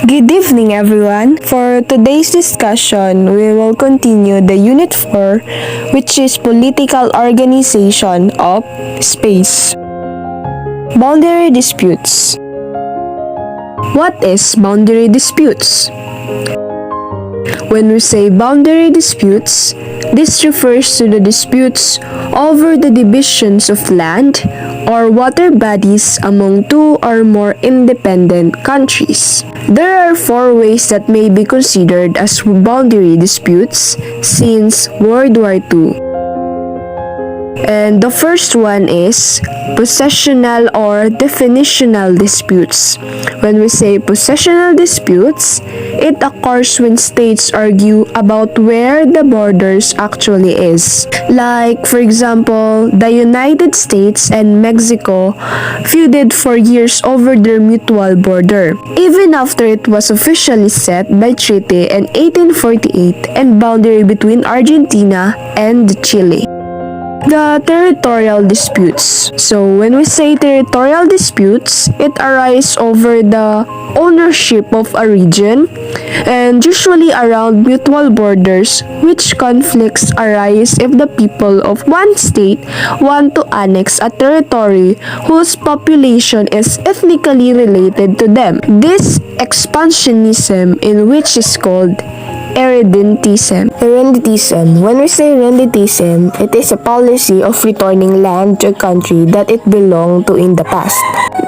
Good evening, everyone. For today's discussion, we will continue the Unit 4, which is Political Organization of Space. Boundary Disputes. What is boundary disputes? When we say boundary disputes, this refers to the disputes over the divisions of land or water bodies among two or more independent countries. There are four ways that may be considered as boundary disputes since World War II. And the first one is possessional or definitional disputes. When we say possessional disputes, it occurs when states argue about where the borders actually is. Like, for example, the United States and Mexico feuded for years over their mutual border, even after it was officially set by treaty in 1848 and boundary between Argentina and Chile. The territorial disputes. So when we say territorial disputes, it arises over the ownership of a region and usually around mutual borders, which conflicts arise if the people of one state want to annex a territory whose population is ethnically related to them. This expansionism in which is called irredentism. Irredentism. When we say irredentism, it is a policy of returning land to a country that it belonged to in the past.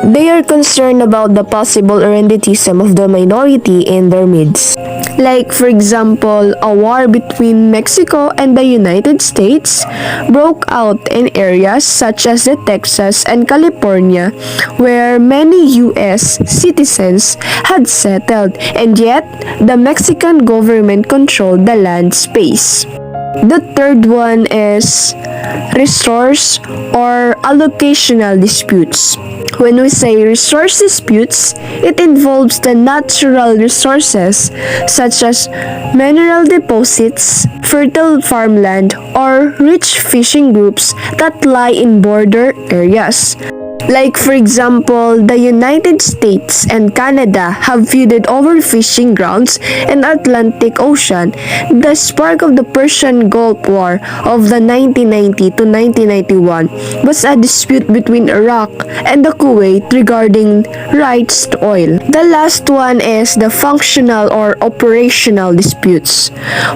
They are concerned about the possible irredentism of the minority in their midst. Like, for example, a war between Mexico and the United States broke out in areas such as the Texas and California, where many U.S. citizens had settled, and yet the Mexican government controlled the land space. The third one is resource or allocational disputes. When we say resource disputes, it involves the natural resources such as mineral deposits, fertile farmland, or rich fishing groups that lie in border areas. Like, for example, the United States and Canada have feuded over fishing grounds in Atlantic Ocean. The spark of the Persian Gulf War of the 1990 to 1991 was a dispute between Iraq and the Kuwait regarding rights to oil. The last one is the functional or operational disputes.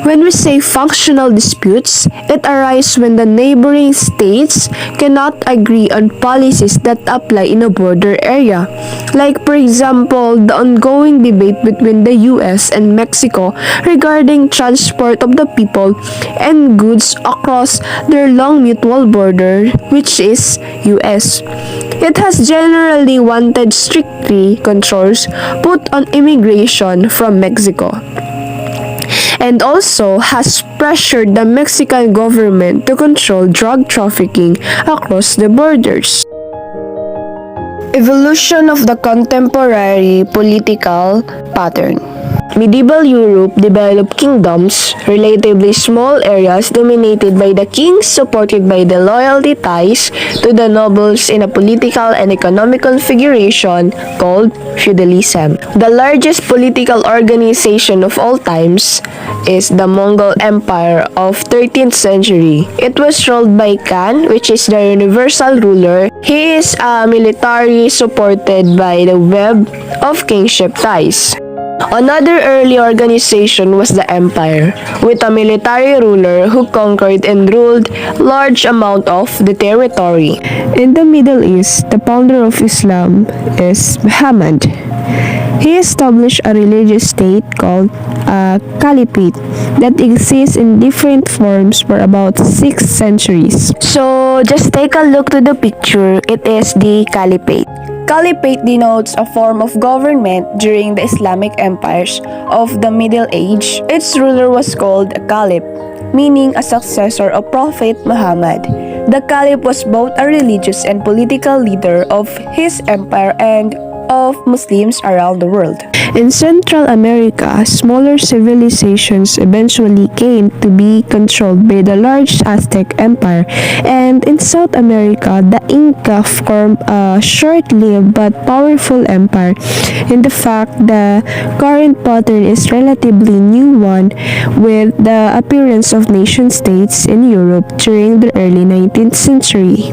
When we say functional disputes, it arises when the neighboring states cannot agree on policies that apply in a border area. Like, for example, the ongoing debate between the US and Mexico regarding transport of the people and goods across their long mutual border, which is US. It has generally wanted strictly controls put on immigration from Mexico, and also has pressured the Mexican government to control drug trafficking across the borders. Evolution of the contemporary political pattern. Medieval Europe developed kingdoms, relatively small areas dominated by the kings supported by the loyalty ties to the nobles in a political and economic configuration called feudalism. The largest political organization of all times is the Mongol Empire of 13th century. It was ruled by Khan, which is the universal ruler. He is a military supported by the web of kingship ties. Another early organization was the empire, with a military ruler who conquered and ruled large amount of the territory. In the Middle East, the founder of Islam is Muhammad. He established a religious state called a caliphate that exists in different forms for about 6 centuries. So just take a look to the picture. It is the caliphate. Caliphate denotes a form of government during the Islamic empires of the Middle Age. Its ruler was called a caliph, meaning a successor of Prophet Muhammad. The caliph was both a religious and political leader of his empire and of Muslims around the world. In Central America, smaller civilizations eventually came to be controlled by the large Aztec Empire, and in South America, the Inca formed a short-lived but powerful empire. In the fact, the current pattern is relatively new one, with the appearance of nation-states in Europe during the early 19th century.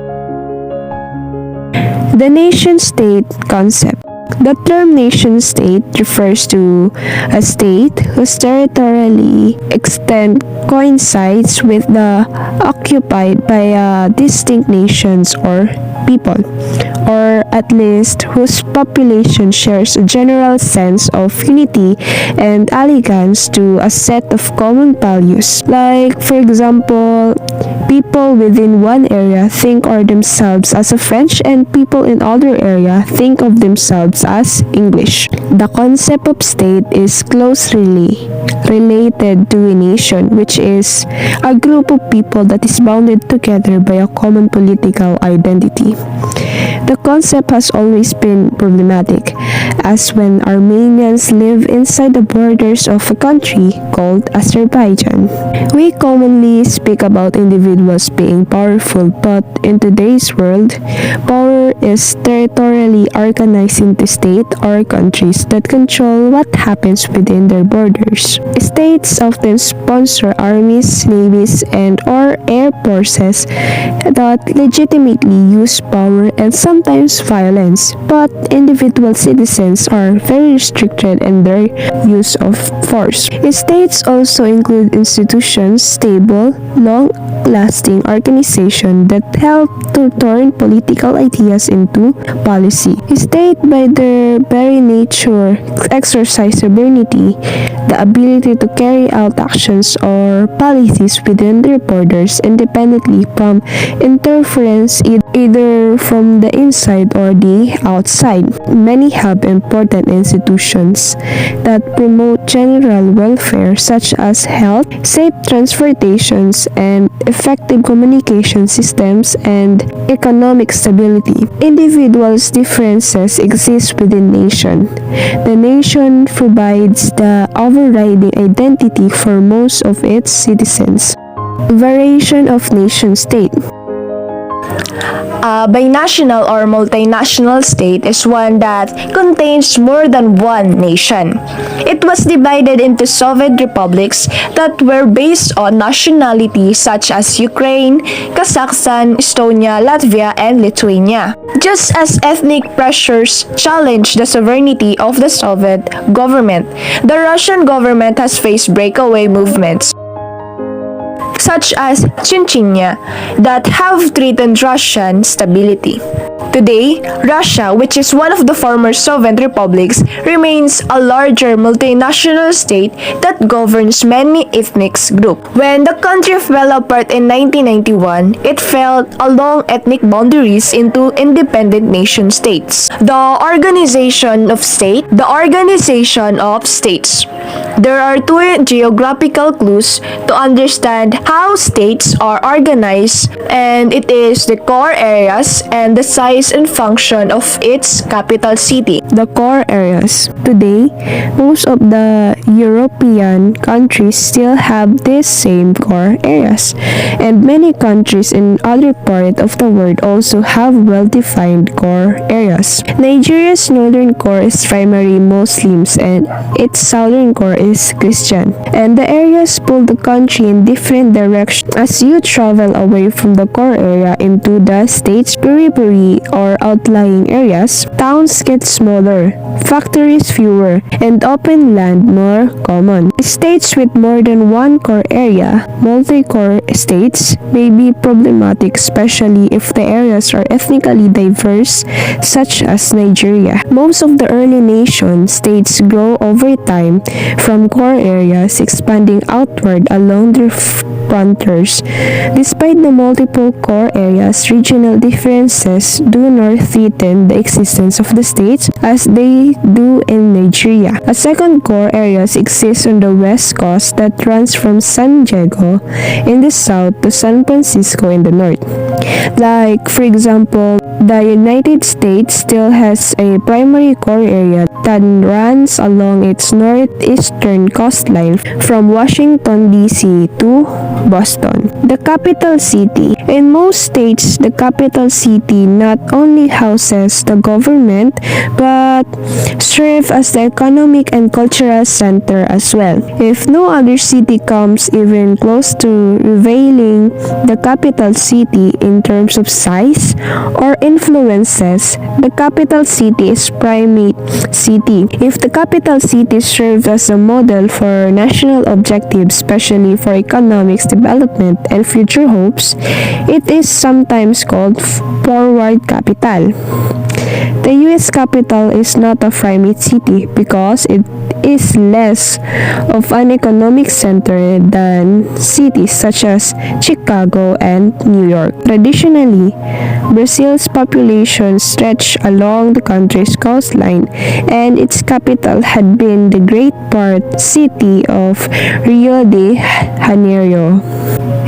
The nation-state concept. The term nation-state refers to a state whose territorially extent coincides with the occupied by distinct nations or people, or at least whose population shares a general sense of unity and allegiance to a set of common values. Like, for example, people within one area think of themselves as a French, and people in other area think of themselves as English. The concept of state is closely related to a nation, which is a group of people that is bounded together by a common political identity. The concept has always been problematic, as when Armenians live inside the borders of a country called Azerbaijan. We commonly speak about individuals being powerful, but in today's world, power is territorially organized into states or countries that control what happens within their borders. States often sponsor armies, navies, and or air forces that legitimately use power and sometimes violence, but individual citizens are very restricted in their use of force. States also include institutions, stable, long-lasting organizations that help to turn political ideas into policy. States, by their very nature, exercise sovereignty, the ability to carry out actions or policies within their borders independently from interference either from the inside or the outside. Many have important institutions that promote general welfare, such as health, safe transportations, and effective communication systems and economic stability. Individuals' differences exist within nation. The nation provides the overriding identity for most of its citizens. Variation of nation-state. A binational or multinational state is one that contains more than one nation. It was divided into Soviet republics that were based on nationality, such as Ukraine, Kazakhstan, Estonia, Latvia, and Lithuania. Just as ethnic pressures challenged the sovereignty of the Soviet government, the Russian government has faced breakaway movements, such as Chechnya, that have threatened Russian stability. Today, Russia, which is one of the former Soviet republics, remains a larger multinational state that governs many ethnic groups. When the country fell apart in 1991, it fell along ethnic boundaries into independent nation states. The organization of states. There are two geographical clues to understand how states are organized, and it is the core areas and the size and function of its capital city. The core areas. Today, most of the European countries still have these same core areas, and many countries in other parts of the world also have well-defined core areas. Nigeria's northern core is primarily Muslims, and its southern core is Christian, and the areas pull the country in different directions. As you travel away from the core area into the state's periphery or outlying areas, towns get smaller, factories fewer, and open land more common. States with more than one core area, multi-core states, may be problematic, especially if the areas are ethnically diverse, such as Nigeria. Most of the early nation states grow over time from core areas expanding outward along their frontiers. Despite the multiple core areas, regional differences do not threaten the existence of the states as they do in Nigeria. A second core areas exists on the west coast that runs from San Diego in the south to San Francisco in the north. Like, for example, the United States still has a primary core area that runs along its northeastern coastline from Washington, D.C. to Boston. The capital city. In most states, the capital city not only houses the government but serves as the economic and cultural center as well. If no other city comes even close to rivaling the capital city in terms of size or influences, the capital city is primate city. If the capital city serves as a model for national objectives, especially for economics development and future hopes, it is sometimes called forward capital. The U.S. capital is not a primate city because it is less of an economic center than cities such as Chicago and New York. Traditionally, Brazil's population stretched along the country's coastline, and its capital had been the great port city of Rio de Janeiro.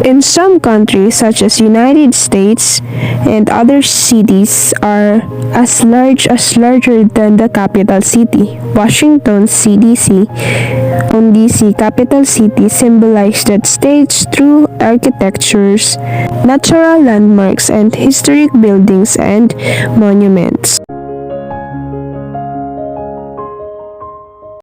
In some countries such as United States and other cities are as larger than the capital city. Washington DC capital city symbolized that states through architectures, natural landmarks and historic buildings and monuments.